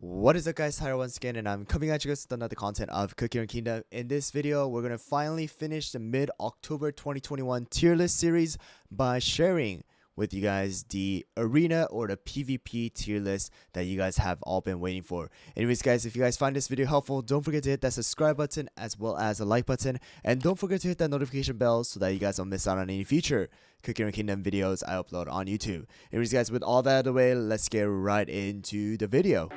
What is up, guys? Tyler once again, and I'm coming at you guys with another content of Cookie Run Kingdom. In this video, we're gonna finally finish the mid-October 2021 tier list series by sharing with you guys the arena or the PvP tier list that you guys have all been waiting for. Anyways, guys, if you guys find this video helpful, don't forget to hit that subscribe button as well as the like button, and don't forget to hit that notification bell so that you guys don't miss out on any future Cookie Run Kingdom videos I upload on YouTube. Anyways, guys, with all that out of the way, let's get right into the video.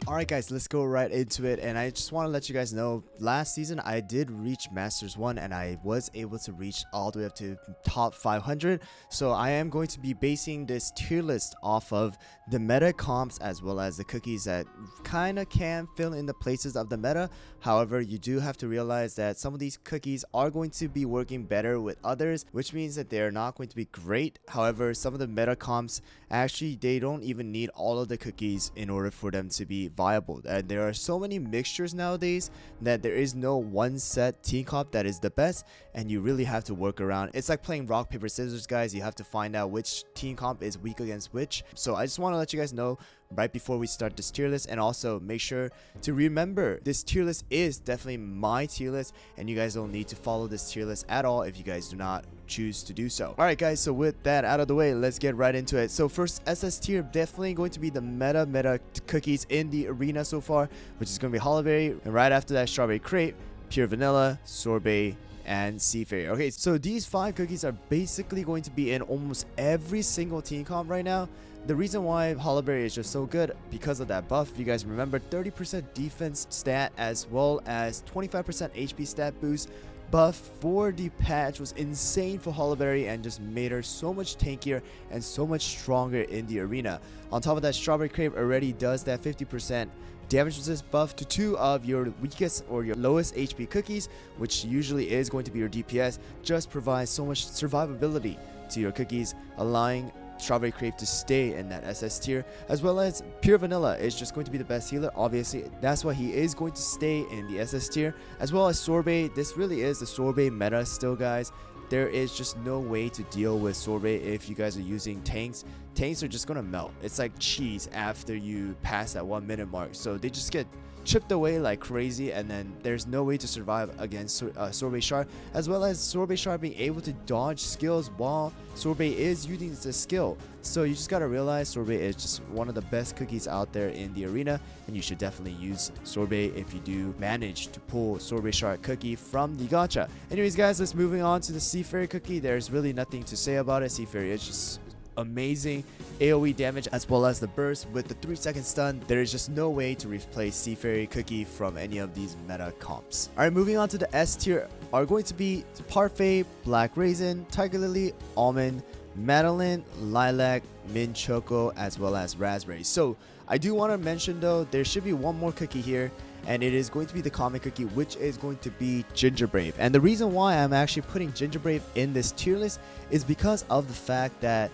Alright guys, let's go right into it, and I just want to let you guys know, last season I did reach Masters 1 and I was able to reach all the way up to top 500, so I am going to be basing this tier list off of the meta comps as well as the cookies that kind of can fill in the places of the meta. However, you do have to realize that some of these cookies are going to be working better with others, which means that they're not going to be great. However, some of the meta comps, actually they don't even need all of the cookies in order for them to be viable. And there are so many mixtures nowadays that there is no one set team comp that is the best, and you really have to work around. It's like playing rock paper scissors, guys. You have to find out which team comp is weak against which. So I just want to let you guys know right before we start this tier list, and also make sure to remember this tier list is definitely my tier list, and you guys don't need to follow this tier list at all if you guys do not choose to do so. Alright guys, so with that out of the way, let's get right into it. So first, SS tier, definitely going to be the meta cookies in the arena so far, which is going to be Hollyberry, and right after that, Strawberry Crepe, Pure Vanilla, Sorbet, and Seafarer. Okay, so these 5 cookies are basically going to be in almost every single team comp right now. The reason why Hollyberry is just so good, because of that buff. If you guys remember, 30% defense stat as well as 25% HP stat boost buff for the patch was insane for Hollyberry and just made her so much tankier and so much stronger in the arena. On top of that, Strawberry Crepe already does that 50% damage resist buff to 2 of your weakest or your lowest HP cookies, which usually is going to be your DPS. Just provides so much survivability to your cookies, allowing Strawberry Crepe to stay in that SS tier, as well as Pure Vanilla is just going to be the best healer. Obviously, that's why he is going to stay in the SS tier, as well as Sorbet. This really is the Sorbet meta still, guys. There is just no way to deal with Sorbet if you guys are using tanks. Tanks are just gonna melt. It's like cheese after you pass that 1 minute mark, so they just get chipped away like crazy, and then there's no way to survive against Sorbet Shark, as well as Sorbet Shark being able to dodge skills while Sorbet is using the skill. So you just gotta realize Sorbet is just one of the best cookies out there in the arena, and you should definitely use Sorbet if you do manage to pull Sorbet Shark cookie from the gacha. Anyways guys, let's moving on to the Seafarer cookie. There's really nothing to say about it. Seafarer is just amazing AoE damage as well as the burst with the 3-second stun. There is just no way to replace Seafarer cookie from any of these meta comps. Alright, moving on to the S tier are going to be Parfait, Black Raisin, Tiger Lily, Almond, Madeline, Lilac, Mint Choco, as well as Raspberry. So I do want to mention though, there should be one more cookie here, and it is going to be the common cookie, which is going to be Ginger Brave. And the reason why I'm actually putting Ginger Brave in this tier list is because of the fact that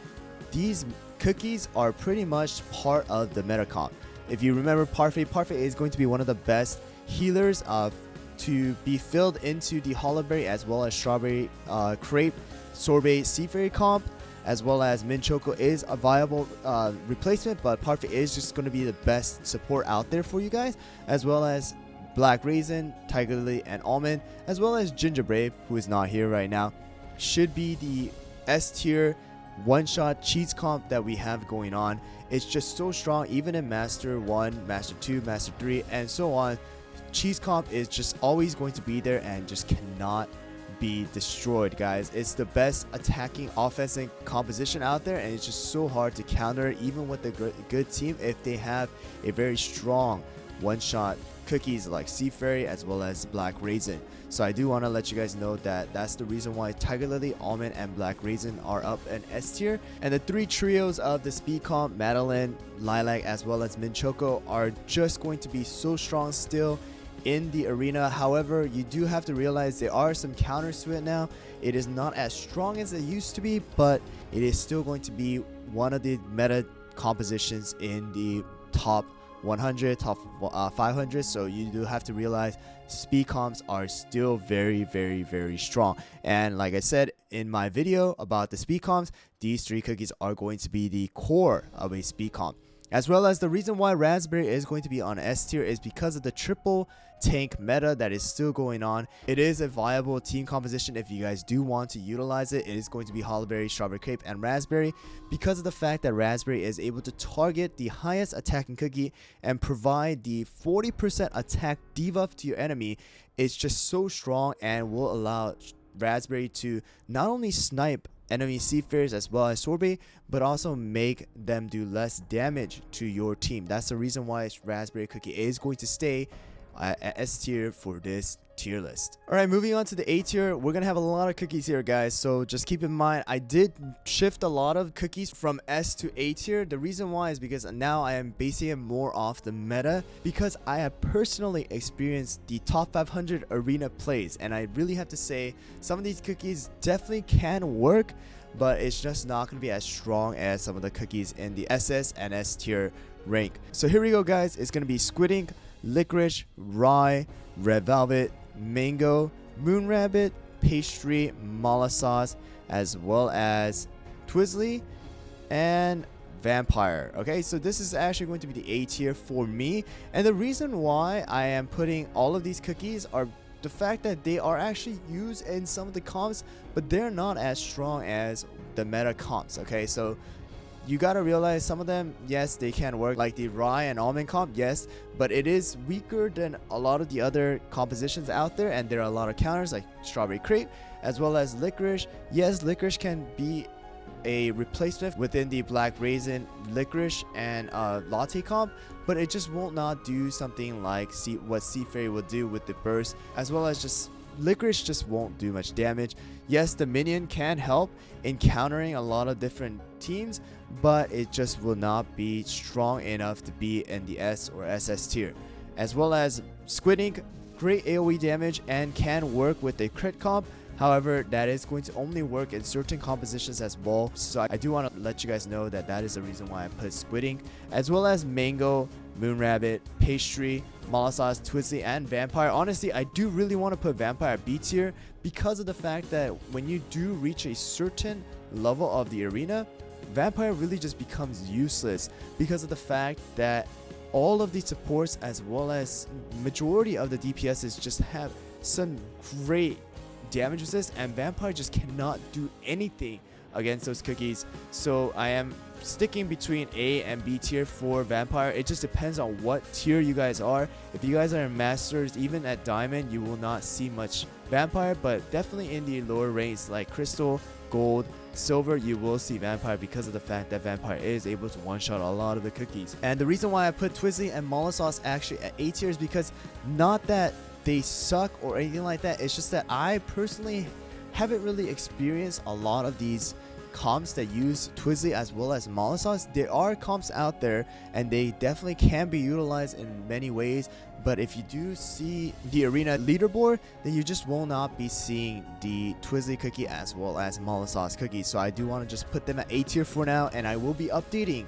these cookies are pretty much part of the meta comp. If you remember Parfait is going to be one of the best healers to be filled into the Hollyberry as well as Strawberry Crepe, Sorbet, Seafarer comp, as well as Mint Choco is a viable replacement, but Parfait is just going to be the best support out there for you guys, as well as Black Raisin, Tiger Lily, and Almond, as well as Ginger Brave, who is not here right now, should be the S tier one-shot cheese comp that we have going on. It's just so strong, even in Master 1, Master 2, Master 3, and so on. Cheese comp is just always going to be there and just cannot be destroyed, guys. It's the best attacking offensive composition out there, and it's just so hard to counter even with a good team if they have a very strong one-shot cookies like Seafarer as well as Black Raisin. So I do want to let you guys know that that's the reason why Tiger Lily, Almond, and Black Raisin are up in S tier. And the 3 trios of the speed comp, Madeline, Lilac, as well as Mint Choco, are just going to be so strong still in the arena. However, you do have to realize there are some counters to it now. It is not as strong as it used to be, but it is still going to be one of the meta compositions in the top 100, top 500. So you do have to realize speed comps are still very strong. And like I said, in my video about the speed comps, these 3 cookies are going to be the core of a speed comp. As well as the reason why Raspberry is going to be on S tier is because of the triple tank meta that is still going on. It is a viable team composition if you guys do want to utilize it. It is going to be Hollowberry, Strawberry Crepe, and Raspberry because of the fact that Raspberry is able to target the highest attacking cookie and provide the 40% attack debuff to your enemy. It's just so strong and will allow Raspberry to not only snipe enemy Seafarers as well as Sorbet, but also make them do less damage to your team. That's the reason why Raspberry Cookie is going to stay at S tier for this tier list. Alright, moving on to the A tier, we're gonna have a lot of cookies here, guys, so just keep in mind I did shift a lot of cookies from S to A tier. The reason why is because now I am basing it more off the meta, because I have personally experienced the top 500 arena plays, and I really have to say some of these cookies definitely can work, but it's just not going to be as strong as some of the cookies in the SS and S tier rank. So here we go, guys. It's going to be Squid Ink, Licorice, Rye, Red Velvet, Mango, Moon Rabbit, Pastry, Mala Sauce, as well as Twizzly and Vampire. Okay, so this is actually going to be the A tier for me, and the reason why I am putting all of these cookies are the fact that they are actually used in some of the comps, but they're not as strong as the meta comps. Okay, so you gotta realize some of them, yes, they can work, like the Rye and Almond comp, yes, but it is weaker than a lot of the other compositions out there, and there are a lot of counters like Strawberry Crepe as well as Licorice. Yes, Licorice can be a replacement within the Black Raisin, Licorice, and Latte comp, but it just will not do something like what Sea Fairy will do with the burst, as well as just Licorice just won't do much damage. Yes, the minion can help in countering a lot of different teams, but it just will not be strong enough to be in the S or SS tier. As well as Squid Ink, great AoE damage and can work with a crit comp. However, that is going to only work in certain compositions as well. So I do want to let you guys know that that is the reason why I put Squid Ink, as well as Mango, Moon Rabbit, Pastry, Mala Sauce, Twizzly, and Vampire. Honestly, I do really want to put Vampire B tier because of the fact that when you do reach a certain level of the arena, Vampire really just becomes useless because of the fact that all of the supports as well as majority of the DPSs just have some great damage resist, and Vampire just cannot do anything against those cookies. So I am sticking between A and B tier for Vampire. It just depends on what tier you guys are. If you guys are in Masters, even at Diamond, you will not see much Vampire, but definitely in the lower ranks like Crystal, Gold, Silver, you will see Vampire because of the fact that Vampire is able to one-shot a lot of the cookies. And the reason why I put Twizzly and Mala Sauce actually at A tier is because not that they suck or anything like that, it's just that I personally haven't really experienced a lot of these comps that use Twizzly as well as Mala Sauce. There are comps out there and they definitely can be utilized in many ways, but if you do see the arena leaderboard, then you just will not be seeing the Twizzly cookie as well as Mala Sauce cookie. So I do want to just put them at A tier for now, and I will be updating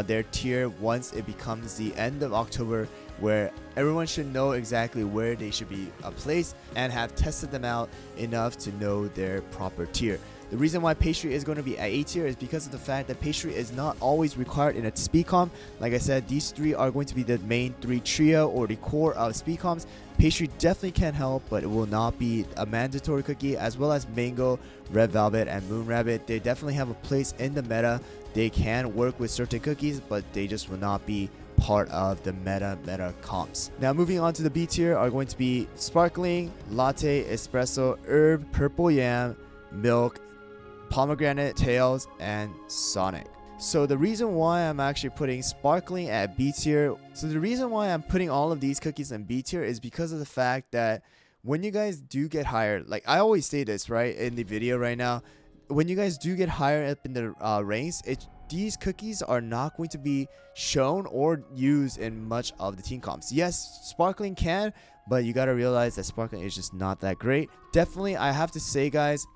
their tier once it becomes the end of October, where everyone should know exactly where they should be placed and have tested them out enough to know their proper tier. The reason why Pastry is going to be at A tier is because of the fact that Pastry is not always required in a speed comp. Like I said, these three are going to be the main three trio or the core of speed comps. Pastry definitely can help, but it will not be a mandatory cookie, as well as Mango, Red Velvet, and Moon Rabbit. They definitely have a place in the meta. They can work with certain cookies, but they just will not be part of the meta comps. Now moving on to the B tier are going to be Sparkling, Latte, Espresso, Herb, Purple Yam, Milk, Pomegranate, Tails, and Sonic. So the reason why I'm actually putting Sparkling at B tier, so the reason why I'm putting all of these cookies in B tier is because of the fact that when you guys do get higher, like I always say this right in the video right now, when you guys do get higher up in the ranks, these cookies are not going to be shown or used in much of the team comps. Yes, Sparkling can, but you gotta realize that Sparkling is just not that great. Definitely, I have to say, guys,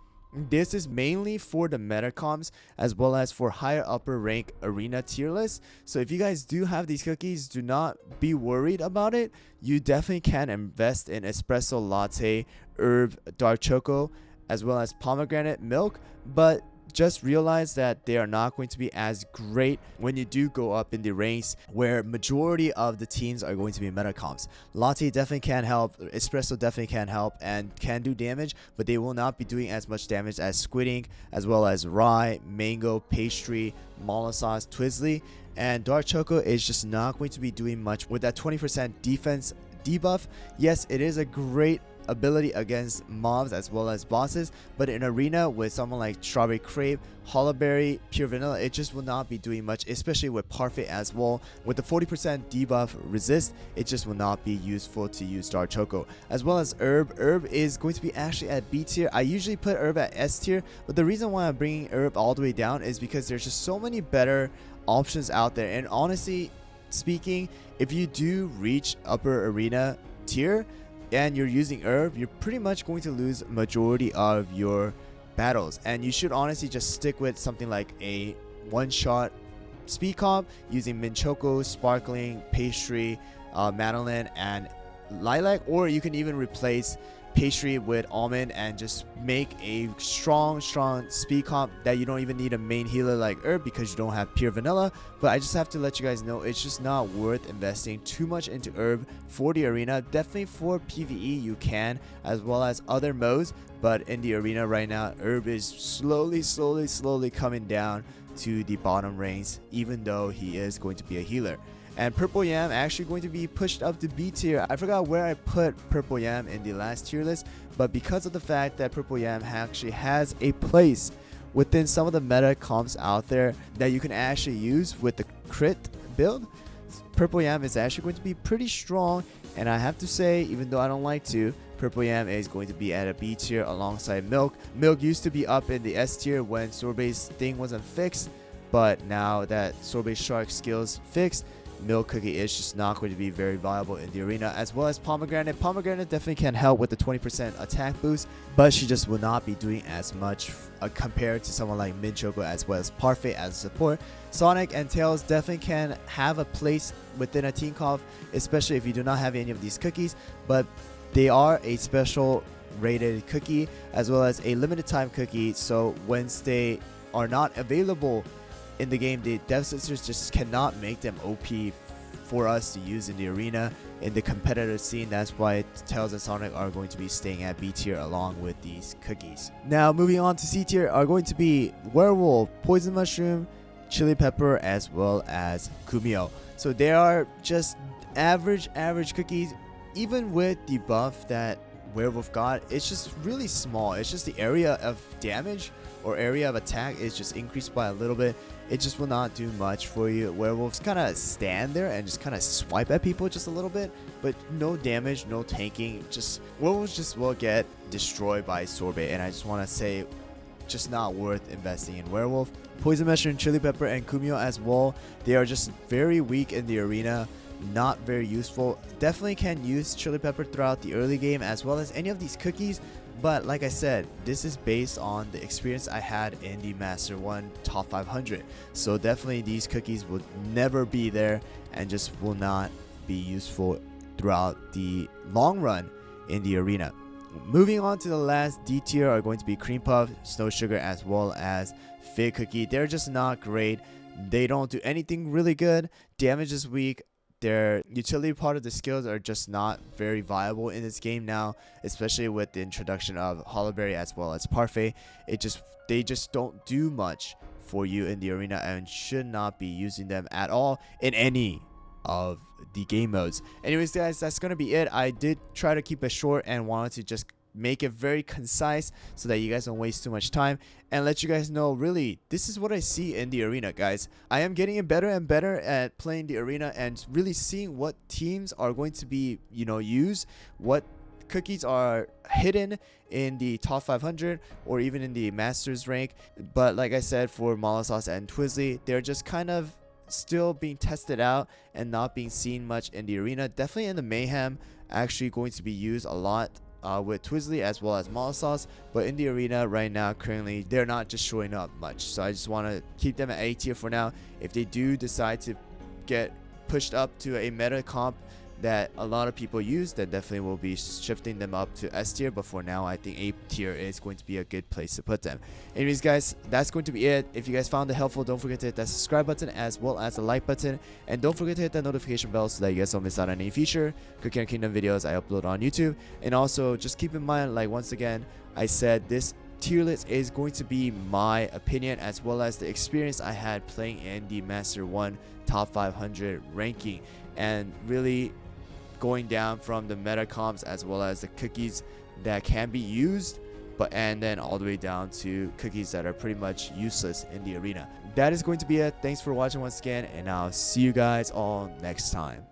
this is mainly for the meta comps as well as for higher upper rank arena tier lists. So if you guys do have these cookies, do not be worried about it. You definitely can invest in Espresso, Latte, Herb, Dark Choco, as well as Pomegranate Milk, but just realize that they are not going to be as great when you do go up in the ranks where majority of the teams are going to be meta comps. Latte definitely can help, Espresso definitely can help and can do damage, but they will not be doing as much damage as Squid Ink, as well as Rye, Mango, Pastry, Mollasauce, Twizzly, and Dark Choco is just not going to be doing much with that 20% defense debuff. Yes, it is a great ability against mobs as well as bosses, but in arena with someone like Strawberry Crepe, Hollowberry, Pure Vanilla, it just will not be doing much, especially with Parfait as well. With the 40% debuff resist, it just will not be useful to use Dark Choco. As well as Herb is going to be actually at B tier. I usually put Herb at S tier, but the reason why I'm bringing Herb all the way down is because there's just so many better options out there. And honestly speaking, if you do reach upper arena tier and you're using Herb, you're pretty much going to lose majority of your battles, and you should honestly just stick with something like a one-shot speed comp using Minchoco, Sparkling, Pastry, Madeline, and Lilac, or you can even replace Pastry with Almond and just make a strong speed comp that you don't even need a main healer like Herb because you don't have Pure Vanilla. But I just have to let you guys know it's just not worth investing too much into Herb for the arena. Definitely for PvE you can, as well as other modes, but in the arena right now Herb is slowly coming down to the bottom ranks, even though he is going to be a healer. And Purple Yam actually going to be pushed up to B tier. I forgot where I put Purple Yam in the last tier list, but because of the fact that Purple Yam actually has a place within some of the meta comps out there that you can actually use with the crit build, Purple Yam is actually going to be pretty strong. And I have to say, even though I don't like to, Purple Yam is going to be at a B tier alongside Milk. Milk used to be up in the S tier when Sorbet's thing wasn't fixed, but now that Sorbet Shark skills fixed, Milk Cookie is just not going to be very viable in the arena. As well as Pomegranate. Pomegranate definitely can help with the 20% attack boost, but she just will not be doing as much compared to someone like Minchoco as well as Parfait as a support. Sonic and Tails definitely can have a place within a team comp, especially if you do not have any of these cookies, but they are a special rated cookie as well as a limited time cookie, so once they are not available in the game, the dev sisters just cannot make them OP for us to use in the arena in the competitive scene. That's why Tails and Sonic are going to be staying at B tier along with these cookies. Now moving on to C tier are going to be Werewolf, Poison Mushroom, Chili Pepper, as well as Kumio. So they are just average cookies. Even with the buff that Werewolf got, it's just really small. It's just the area of damage or area of attack is just increased by a little bit. It just will not do much for you. Werewolves kind of stand there and just kind of swipe at people just a little bit, but no damage, no tanking. Just werewolves just will get destroyed by Sorbet, and I just want to say, just not worth investing in Werewolf. Poison Mushroom, Chili Pepper, and Kumio as well. They are just very weak in the arena. Not very useful. Definitely can use Chili Pepper throughout the early game as well as any of these cookies, but like I said, this is based on the experience I had in the Master 1 top 500, so definitely these cookies will never be there and just will not be useful throughout the long run in the arena. Moving on to the last D tier are going to be Cream Puff, Snow Sugar, as well as Fig Cookie. They're just not great. They don't do anything really good. Damage is weak. Their utility part of the skills are just not very viable in this game now, especially with the introduction of Hollowberry as well as Parfait. They just don't do much for you in the arena and should not be using them at all in any of the game modes. Anyways guys, that's gonna be it. I did try to keep it short and wanted to just make it very concise so that you guys don't waste too much time and let you guys know, really, this is what I see in the arena, guys. I am getting better and better at playing the arena and really seeing what teams are going to be, used, what cookies are hidden in the top 500 or even in the masters rank. But like I said, for Mollasauce and Twizzly, they're just kind of still being tested out and not being seen much in the arena. Definitely in the Mayhem, actually going to be used a lot with Twizzly as well as Mollasauce, but in the arena right now currently they're not just showing up much, so I just want to keep them at A tier for now. If they do decide to get pushed up to a meta comp that a lot of people use, then definitely will be shifting them up to S tier. But for now, I think A tier is going to be a good place to put them. Anyways, guys, that's going to be it. If you guys found it helpful, don't forget to hit that subscribe button as well as the like button, and don't forget to hit that notification bell so that you guys don't miss out on any future Cooking and Kingdom videos I upload on YouTube. And also, just keep in mind, like, once again, I said this tier list is going to be my opinion as well as the experience I had playing in the Master 1 top 500 ranking, and really going down from the meta comps as well as the cookies that can be used, and then all the way down to cookies that are pretty much useless in the arena. That is going to be it. Thanks for watching once again, and I'll see you guys all next time.